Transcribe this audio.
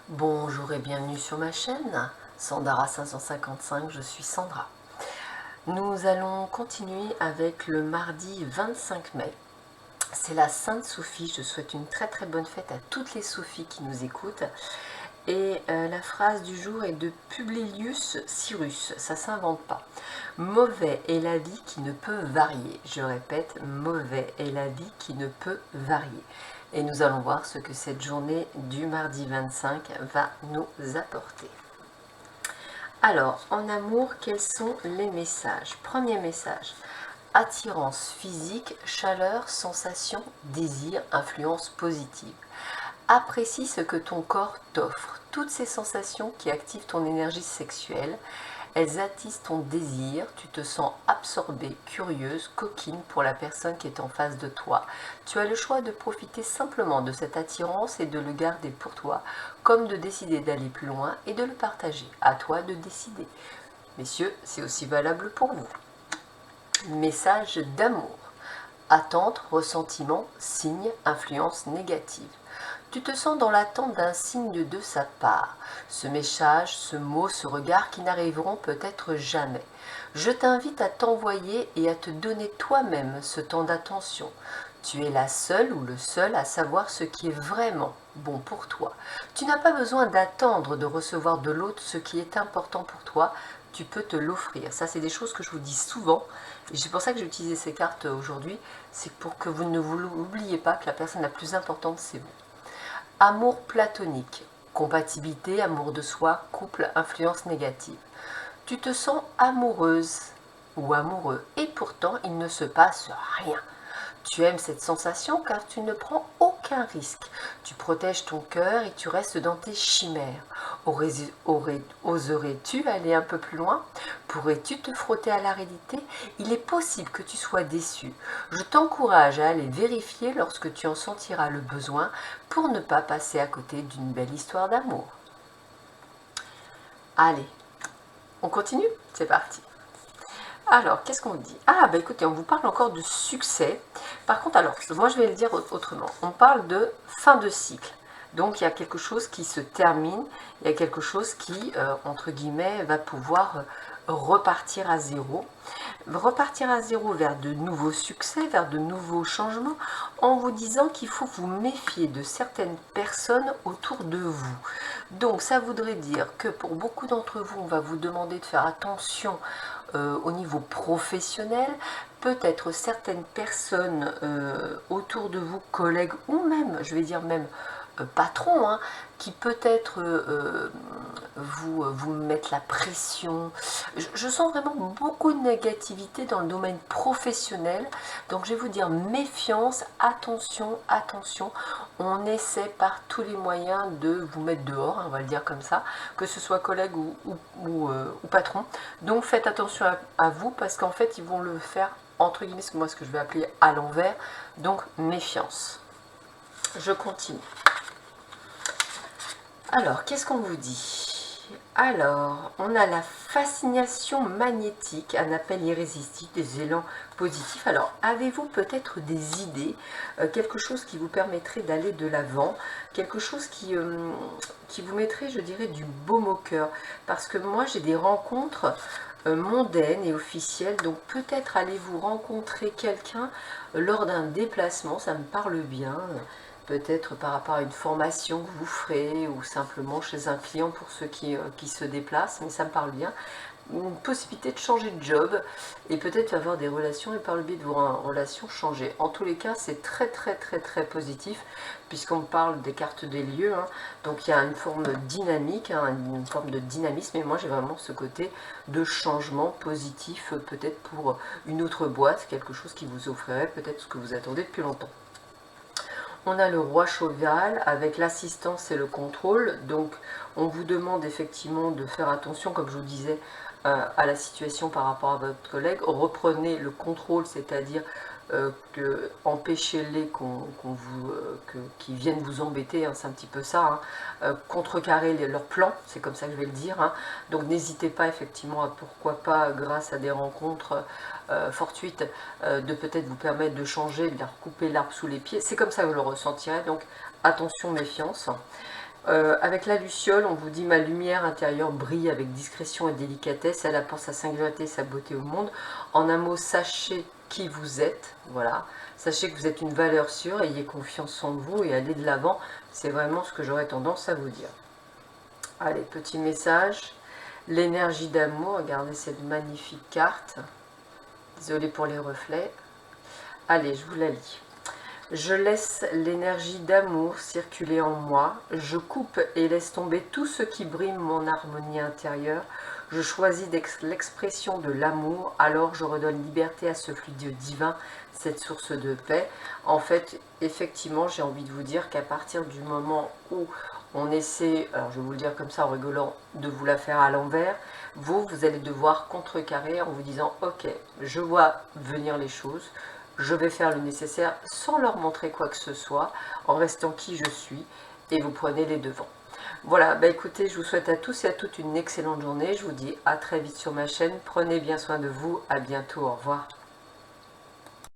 Bonjour et bienvenue sur ma chaîne, Sandara 555, je suis Sandra. Nous allons continuer avec le mardi 25 mai. C'est la Sainte Sophie, je souhaite une très bonne fête à toutes les Sophies qui nous écoutent. Et la phrase du jour est de Publilius Cyrus, ça s'invente pas. Mauvais est la vie qui ne peut varier. Je répète, mauvais est la vie qui ne peut varier. Et nous allons voir ce que cette journée du mardi 25 va nous apporter. Alors, en amour, quels sont les messages? Premier message, attirance physique, chaleur, sensation, désir, influence positive. Apprécie ce que ton corps t'offre. Toutes ces sensations qui activent ton énergie sexuelle, elles attisent ton désir, tu te sens absorbée, curieuse, coquine pour la personne qui est en face de toi. Tu as le choix de profiter simplement de cette attirance et de le garder pour toi, comme de décider d'aller plus loin et de le partager. À toi de décider. Messieurs, c'est aussi valable pour vous. Message d'amour. Attente, ressentiment, signe, influence négative. Tu te sens dans l'attente d'un signe de sa part. Ce message, ce mot, ce regard qui n'arriveront peut-être jamais. Je t'invite à t'envoyer et à te donner toi-même ce temps d'attention. Tu es la seule ou le seul à savoir ce qui est vraiment bon pour toi. Tu n'as pas besoin d'attendre de recevoir de l'autre ce qui est important pour toi. Tu peux te l'offrir. Ça, c'est des choses que je vous dis souvent. Et c'est pour ça que j'ai utilisé ces cartes aujourd'hui. C'est pour que vous ne vous l'oubliez pas que la personne la plus importante, c'est vous. Amour platonique, compatibilité, amour de soi, couple, influence négative. Tu te sens amoureuse ou amoureux et pourtant il ne se passe rien. Tu aimes cette sensation car tu ne prends aucun risque. Tu protèges ton cœur et tu restes dans tes chimères. Oserais-tu aller un peu plus loin? Pourrais-tu te frotter à la réalité? Il est possible que tu sois déçu. Je t'encourage à aller vérifier lorsque tu en sentiras le besoin pour ne pas passer à côté d'une belle histoire d'amour. Allez, on continue? C'est parti. Alors, qu'est-ce qu'on dit? Ah, bah écoutez, on vous parle encore de succès. Par contre, alors, moi je vais le dire autrement. On parle de fin de cycle. Donc, il y a quelque chose qui se termine, il y a quelque chose qui, entre guillemets, va pouvoir repartir à zéro. Repartir à zéro vers de nouveaux succès, vers de nouveaux changements, en vous disant qu'il faut vous méfier de certaines personnes autour de vous. Donc, ça voudrait dire que pour beaucoup d'entre vous, on va vous demander de faire attention au niveau professionnel, peut-être certaines personnes autour de vous, collègues ou même, je vais dire même patrons, hein, qui peut-être vous mettent la pression. Je sens vraiment beaucoup de négativité dans le domaine professionnel, donc je vais vous dire méfiance, attention, attention. On essaie par tous les moyens de vous mettre dehors, on va le dire comme ça, que ce soit collègue ou patron. Donc faites attention à vous parce qu'en fait ils vont le faire entre guillemets, moi ce que je vais appeler à l'envers, donc méfiance. Je continue. Alors, qu'est-ce qu'on vous dit? Alors, on a la fascination magnétique, un appel irrésistible, des élans positifs. Alors, avez-vous peut-être des idées, quelque chose qui vous permettrait d'aller de l'avant, quelque chose qui vous mettrait, je dirais, du baume au cœur? Parce que moi, j'ai des rencontres mondaines et officielles, donc peut-être allez-vous rencontrer quelqu'un lors d'un déplacement, ça me parle bien. Peut-être par rapport à une formation que vous ferez ou simplement chez un client pour ceux qui se déplacent, mais ça me parle bien. Une possibilité de changer de job et peut-être avoir des relations et par le biais de vos relations changer. En tous les cas, c'est très positif puisqu'on parle des cartes des lieux, hein. Donc il y a une forme dynamique, hein, une forme de dynamisme et moi j'ai vraiment ce côté de changement positif, peut-être pour une autre boîte, quelque chose qui vous offrirait peut-être ce que vous attendez depuis longtemps. On a le roi cheval avec l'assistance et le contrôle. Donc, on vous demande effectivement de faire attention, comme je vous disais, à la situation par rapport à votre collègue. Reprenez le contrôle, c'est-à-dire que empêchez-les qu'ils viennent vous embêter, hein, c'est un petit peu ça, hein, contrecarrer leurs plans, c'est comme ça que je vais le dire, hein. Donc n'hésitez pas effectivement à, pourquoi pas, grâce à des rencontres fortuites, de peut-être vous permettre de changer, de leur couper l'arbre sous les pieds, c'est comme ça que je le ressentirais, donc attention, méfiance. Avec la luciole, on vous dit: ma lumière intérieure brille avec discrétion et délicatesse, elle apporte sa singularité et sa beauté au monde. En un mot, sachez qui vous êtes, voilà. Sachez que vous êtes une valeur sûre, ayez confiance en vous et allez de l'avant. C'est vraiment ce que j'aurais tendance à vous dire. Allez, petit message. L'énergie d'amour, regardez cette magnifique carte. Désolée pour les reflets. Allez, je vous la lis. Je laisse l'énergie d'amour circuler en moi, je coupe et laisse tomber tout ce qui brime mon harmonie intérieure, je choisis l'expression de l'amour, alors je redonne liberté à ce fluide divin, cette source de paix. En fait, effectivement, j'ai envie de vous dire qu'à partir du moment où on essaie, alors je vais vous le dire comme ça en rigolant, de vous la faire à l'envers, vous allez devoir contrecarrer en vous disant: ok, je vois venir les choses, je vais faire le nécessaire sans leur montrer quoi que ce soit, en restant qui je suis, et vous prenez les devants. Voilà, bah écoutez, je vous souhaite à tous et à toutes une excellente journée. Je vous dis à très vite sur ma chaîne. Prenez bien soin de vous. À bientôt. Au revoir.